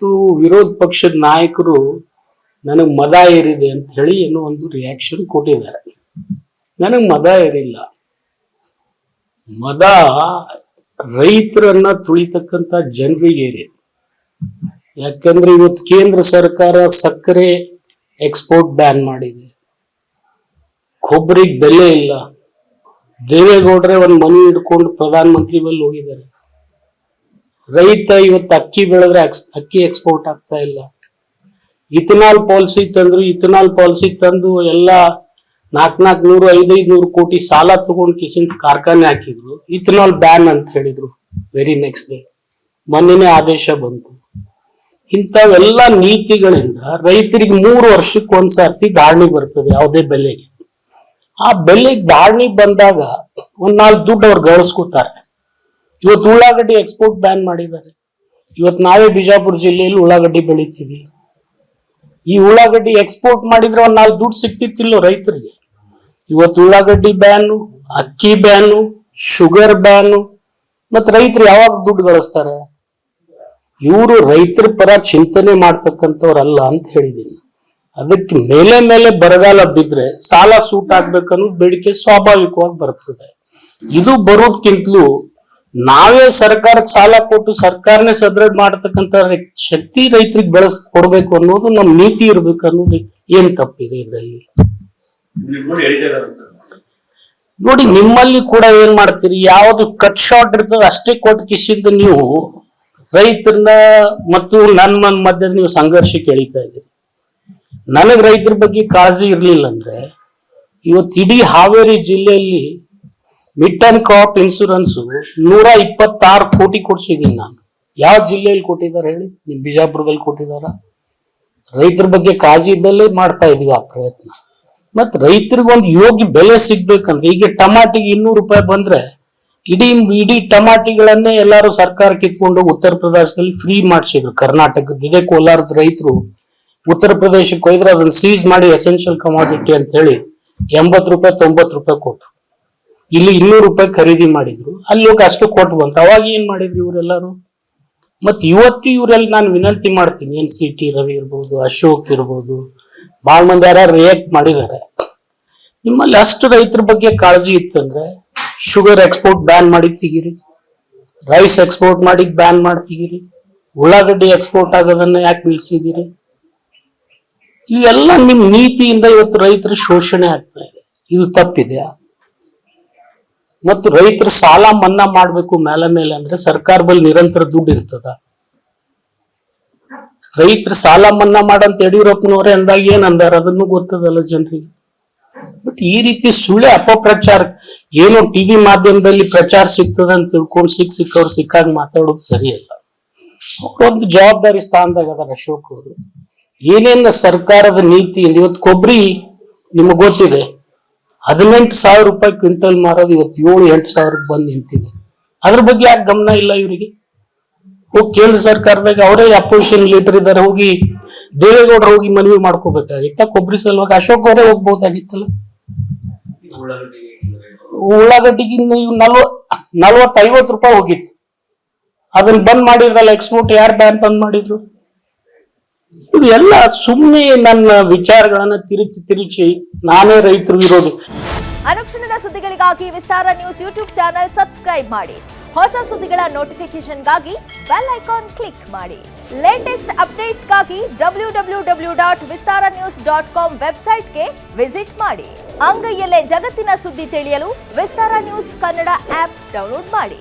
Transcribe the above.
ಇವತ್ತು ವಿರೋಧ ಪಕ್ಷದ ನಾಯಕರು ನನಗೆ ಮದ ಏರಿದೆ ಅಂತ ಹೇಳಿ ಏನೋ ಒಂದು ರಿಯಾಕ್ಷನ್ ಕೊಟ್ಟಿದ್ದಾರೆ. ನನಗೆ ಮದ ಏರಿಲ್ಲ. ಮದ ರೈತರನ್ನ ತುಳಿತಕ್ಕಂತ ಜನರಿಗೆ ಏರಿದೆ. ಯಾಕಂದ್ರೆ ಇವತ್ತು ಕೇಂದ್ರ ಸರ್ಕಾರ ಸಕ್ಕರೆ ಎಕ್ಸ್ಪೋರ್ಟ್ ಬ್ಯಾನ್ ಮಾಡಿದೆ. ಕೊಬ್ಬರಿಗೆ ಬೆಲೆ ಇಲ್ಲ. ದೇವೇಗೌಡರೇ ಒಂದು ಮನಿ ಹಿಡ್ಕೊಂಡು ಪ್ರಧಾನ ಮಂತ್ರಿ ಬಲ್ಲಿ ಹೋಗಿದ್ದಾರೆ. ರೈತ ಇವತ್ತು ಅಕ್ಕಿ ಬೆಳೆದ್ರೆ ಅಕ್ಕಿ ಎಕ್ಸ್ಪೋರ್ಟ್ ಆಗ್ತಾ ಇಲ್ಲ. ಇಥನಾಲ್ ಪಾಲಿಸಿ ತಂದ್ರು. ಇಥನಾಲ್ ಪಾಲಿಸಿ ತಂದು ಎಲ್ಲ 400 500 ಕೋಟಿ ಸಾಲ ತಗೊಂಡು ಕಿಸಿನ್ ಕಾರ್ಖಾನೆ ಹಾಕಿದ್ರು. ಇಥನಾಲ್ ಬ್ಯಾನ್ ಅಂತ ಹೇಳಿದ್ರು. ವೆರಿ ನೆಕ್ಸ್ಟ್ ಡೇ ಮೊನ್ನೆನೇ ಆದೇಶ ಬಂತು. ಇಂಥವೆಲ್ಲ ನೀತಿಗಳಿಂದ ರೈತರಿಗೆ 3 ವರ್ಷಕ್ಕೆ ಒಂದ್ಸರ್ತಿ ಧಾರಣಿ ಬರ್ತದೆ ಯಾವುದೇ ಬೆಲೆಗೆ. ಆ ಬೆಲೆಗೆ ಧಾರಣಿ ಬಂದಾಗ ಒಂದ್ 4 ದುಡ್ಡು ಅವ್ರು ಗಳಿಸ್ಕೊತಾರೆ. ಇವತ್ತು ಉಳ್ಳಾಗಡ್ಡಿ ಎಕ್ಸ್ಪೋರ್ಟ್ ಬ್ಯಾನ್ ಮಾಡಿದ್ದಾರೆ. ಇವತ್ತು ನಾವೇ ಬಿಜಾಪುರ ಜಿಲ್ಲೆಯಲ್ಲಿ ಉಳ್ಳಾಗಡ್ಡಿ ಬೆಳಿತೀವಿ. ಈ ಉಳ್ಳಾಗಡ್ಡಿ ಎಕ್ಸ್ಪೋರ್ಟ್ ಮಾಡಿದ್ರೆ ಒಂದ್ 4 ದುಡ್ಡು ಸಿಕ್ತಿತ್ತಿಲ್ಲೋ ರೈತರಿಗೆ. ಇವತ್ತು ಉಳ್ಳಾಗಡ್ಡಿ ಬ್ಯಾನು, ಅಕ್ಕಿ ಬ್ಯಾನು, ಶುಗರ್ ಬ್ಯಾನು, ಮತ್ ರೈತರು ಯಾವಾಗ ದುಡ್ಡು ಗಳಿಸ್ತಾರೆ? ಇವರು ರೈತರ ಪರ ಚಿಂತನೆ ಮಾಡ್ತಕ್ಕಂಥವ್ರಲ್ಲ ಅಂತ ಹೇಳಿದೀನಿ. ಅದಕ್ಕೆ ಮೇಲೆ ಮೇಲೆ ಬರಗಾಲ ಬಿದ್ರೆ ಸಾಲ ಸೂಟ್ ಆಗ್ಬೇಕನ್ನೋ ಬೇಡಿಕೆ ಸ್ವಾಭಾವಿಕವಾಗಿ ಬರ್ತದೆ. ಇದು ಬರೋದಕ್ಕಿಂತಲೂ ನಾವೇ ಸರ್ಕಾರಕ್ಕೆ ಸಾಲ ಕೊಟ್ಟು ಸರ್ಕಾರನೇ ಸದೃಢ ಮಾಡತಕ್ಕಂತ ಶಕ್ತಿ ರೈತರಿಗೆ ಬೆಳೆಸ್ ಕೊಡ್ಬೇಕು ಅನ್ನೋದು ನಮ್ ನೀತಿ ಇರ್ಬೇಕು ಅನ್ನೋದು ಏನ್ ತಪ್ಪಿದೆ ಇದರಲ್ಲಿ? ನೋಡಿ, ನಿಮ್ಮಲ್ಲಿ ಕೂಡ ಏನ್ ಮಾಡ್ತೀರಿ, ಯಾವ್ದು ಕಟ್ ಶಾರ್ಟ್ ಇರ್ತದೆ ಅಷ್ಟೇ ಕೊಟ್ಟು ಕಿಸಿಂದ ನೀವು ರೈತರನ್ನ ಮತ್ತು ನನ್ನ ಮಧ್ಯೆ ನೀವು ಸಂಘರ್ಷಕ್ಕೆ ಎಳಿತಾ ಇದ್ದೀರಿ. ನನಗ್ ರೈತರ ಬಗ್ಗೆ ಕಾಳಜಿ ಇರ್ಲಿಲ್ಲ ಅಂದ್ರೆ ಇವತ್ತು ಇಡೀ ಹಾವೇರಿ ಜಿಲ್ಲೆಯಲ್ಲಿ ಮಿಡ್ ಅಂಡ್ ಕ್ರಾಪ್ ಇನ್ಶೂರೆನ್ಸ್ 126 ಕೋಟಿ ಕೊಡ್ಸಿದೀನಿ ನಾನು. ಯಾವ ಜಿಲ್ಲೆಯಲ್ಲಿ ಕೊಟ್ಟಿದ್ದಾರೆ ಹೇಳಿ? ನಿಮ್ ಬಿಜಾಪುರದಲ್ಲಿ ಕೊಟ್ಟಿದಾರ? ರೈತರ ಬಗ್ಗೆ ಕಾಳಜಿ ಇದ್ದಲ್ಲೇ ಮಾಡ್ತಾ ಇದೀವಿ ಆ ಪ್ರಯತ್ನ. ಮತ್ ರೈತರಿಗೆ ಒಂದು ಯೋಗ್ಯ ಬೆಲೆ ಸಿಗ್ಬೇಕಂದ್ರೆ ಈಗ ಟಮಾಟಿಗೆ 200 ರೂಪಾಯಿ ಬಂದ್ರೆ ಇಡೀ ಟಮಾಟಿಗಳನ್ನೇ ಎಲ್ಲಾರು ಸರ್ಕಾರ ಕಿತ್ಕೊಂಡು ಉತ್ತರ ಪ್ರದೇಶದಲ್ಲಿ ಫ್ರೀ ಮಾಡಿಸಿದ್ರು. ಕರ್ನಾಟಕದ ಇದೇ ಕೋಲಾರದ ರೈತರು ಉತ್ತರ ಪ್ರದೇಶಕ್ಕೆ ಹೋಯ್ದ್ರೆ ಅದನ್ನ ಸೀಸ್ ಮಾಡಿ ಎಸೆನ್ಷಿಯಲ್ ಕಮಾಡಿಟಿ ಅಂತ ಹೇಳಿ 80 ರೂಪಾಯಿ 90 ರೂಪಾಯಿ ಕೊಟ್ರು. ಇಲ್ಲಿ 200 ರೂಪಾಯಿ ಖರೀದಿ ಮಾಡಿದ್ರು. ಅಲ್ಲಿ ಹೋಗಿ ಅಷ್ಟು ಕೊಟ್ಟು ಬಂತು. ಅವಾಗ ಏನ್ ಮಾಡಿದ್ರು ಇವರೆಲ್ಲರೂ? ಮತ್ ಇವತ್ತು ಇವರೆಲ್ಲ ನಾನು ವಿನಂತಿ ಮಾಡ್ತೀನಿ, NCT ರವಿ ಇರ್ಬೋದು, ಅಶೋಕ್ ಇರ್ಬೋದು, ಬಹಳ ಮಂದಿ ಯಾರು ರಿಯಾಕ್ಟ್ ಮಾಡಿದ್ದಾರೆ. ನಿಮ್ಮಲ್ಲಿ ಅಷ್ಟು ರೈತರ ಬಗ್ಗೆ ಕಾಳಜಿ ಇತ್ತಂದ್ರೆ ಶುಗರ್ ಎಕ್ಸ್ಪೋರ್ಟ್ ಬ್ಯಾನ್ ಮಾಡಿ ತೆಗೀರಿ, ರೈಸ್ ಎಕ್ಸ್ಪೋರ್ಟ್ ಮಾಡಿ ಬ್ಯಾನ್ ಮಾಡಿ ತೆಗೀರಿ, ಉಳ್ಳಾಗಡ್ಡಿ ಎಕ್ಸ್ಪೋರ್ಟ್ ಆಗೋದನ್ನ ಯಾಕೆ ನಿಲ್ಸಿದ್ದೀರಿ? ಇವೆಲ್ಲ ನಿಮ್ ನೀತಿಯಿಂದ ಇವತ್ತು ರೈತರ ಶೋಷಣೆ ಆಗ್ತಾ ಇದೆ. ಇದು ತಪ್ಪಿದೆಯಾ? ಮತ್ತು ರೈತರು ಸಾಲ ಮನ್ನಾ ಮಾಡ್ಬೇಕು ಮೇಲೆ ಅಂದ್ರೆ ಸರ್ಕಾರ ಬಳಿ ನಿರಂತರ ದುಡ್ಡು ಇರ್ತದ? ರೈತರು ಸಾಲ ಮನ್ನಾ ಮಾಡಂತ ಯಡಿಯೂರಪ್ಪನವರೇ ಅಂದಾಗ ಏನ್ ಅಂದಾರ ಅದನ್ನು ಗೊತ್ತದಲ್ಲ ಜನರಿಗೆ. ಬಟ್ ಈ ರೀತಿ ಸುಳ್ಳೆ ಅಪಪ್ರಚಾರ ಏನೋ ಟಿವಿ ಮಾಧ್ಯಮದಲ್ಲಿ ಪ್ರಚಾರ ಸಿಗ್ತದ ಅಂತ ತಿಳ್ಕೊಂಡು ಸಿಕ್ಕವ್ರು ಸಿಕ್ಕಾಗ ಮಾತಾಡೋದು ಸರಿಯಲ್ಲ. ಒಂದು ಜವಾಬ್ದಾರಿ ಸ್ಥಾನದಾಗ ಅದಾರ ಅಶೋಕ್ ಅವರು. ಏನೇನ್ ಸರ್ಕಾರದ ನೀತಿಯಿಂದ ಇವತ್ತು ಕೊಬ್ಬರಿ ನಿಮಗ್ ಗೊತ್ತಿದೆ, 18,000 ರೂಪಾಯಿ ಕ್ವಿಂಟಲ್ ಮಾರೋದು ಇವತ್ತು 7-8 ಬಂದು ನಿಂತಿದೆ. ಅದ್ರ ಬಗ್ಗೆ ಯಾಕೆ ಗಮನ ಇಲ್ಲ ಇವರಿಗೆ? ಹೋಗಿ ಕೇಂದ್ರ ಸರ್ಕಾರದಾಗ ಅವರೇ ಅಪೋಸಿಷನ್ ಲೀಡರ್ ಇದ್ದಾರೆ, ಹೋಗಿ ದೇವೇಗೌಡರು ಹೋಗಿ ಮನವಿ ಮಾಡ್ಕೋಬೇಕಾಗಿತ್ತ? ಕೊಬ್ಬರಿ ಸಲುವಾಗಿ ಅಶೋಕ್ ಅವರೇ ಹೋಗ್ಬೋದಾಗಿತ್ತಲ್ಲ. ಉಳ್ಳಾಗಡ್ಡಿಗೆ 40-50 ರೂಪಾಯಿ ಹೋಗಿತ್ತು. ಅದನ್ನ ಬಂದ್ ಮಾಡಿದ್ರಲ್ಲ ಎಕ್ಸ್ಪೋರ್ಟ್. ಯಾರು ಬ್ಯಾನ್ ಬಂದ್ ಮಾಡಿದ್ರು? ಇದು ಎಲ್ಲ ಸುಮ್ಮನೆ ನನ್ನ ವಿಚಾರಗಳನ್ನ ತಿರುಚಿ ನಾನೇ ರೈತರು ವಿರೋಧಿ. ಅನುಕ್ಷಣದ ಸುದ್ದಿಗಳಿಗಾಗಿ ವಿಸ್ತಾರ ನ್ಯೂಸ್ ಯೂಟ್ಯೂಬ್ ಚಾನೆಲ್ ಸಬ್ಸ್ಕ್ರೈಬ್ ಮಾಡಿ. ಹೊಸ ಸುದ್ದಿಗಳ ನೋಟಿಫಿಕೇಶನ್ಗಾಗಿ ಬೆಲ್ ಐಕಾನ್ ಕ್ಲಿಕ್ ಮಾಡಿ. ಲೇಟೆಸ್ಟ್ ಅಪ್ಡೇಟ್ಸ್ಗಾಗಿ www.vistaranews.com ವೆಬ್ಸೈಟ್ಗೆ ವಿಸಿಟ್ ಮಾಡಿ. ಅಂಗೈಯಲ್ಲೇ ಜಗತ್ತಿನ ಸುದ್ದಿ ತಿಳಿಯಲು ವಿಸ್ತಾರ ನ್ಯೂಸ್ ಕನ್ನಡ ಆಪ್ ಡೌನ್ಲೋಡ್ ಮಾಡಿ.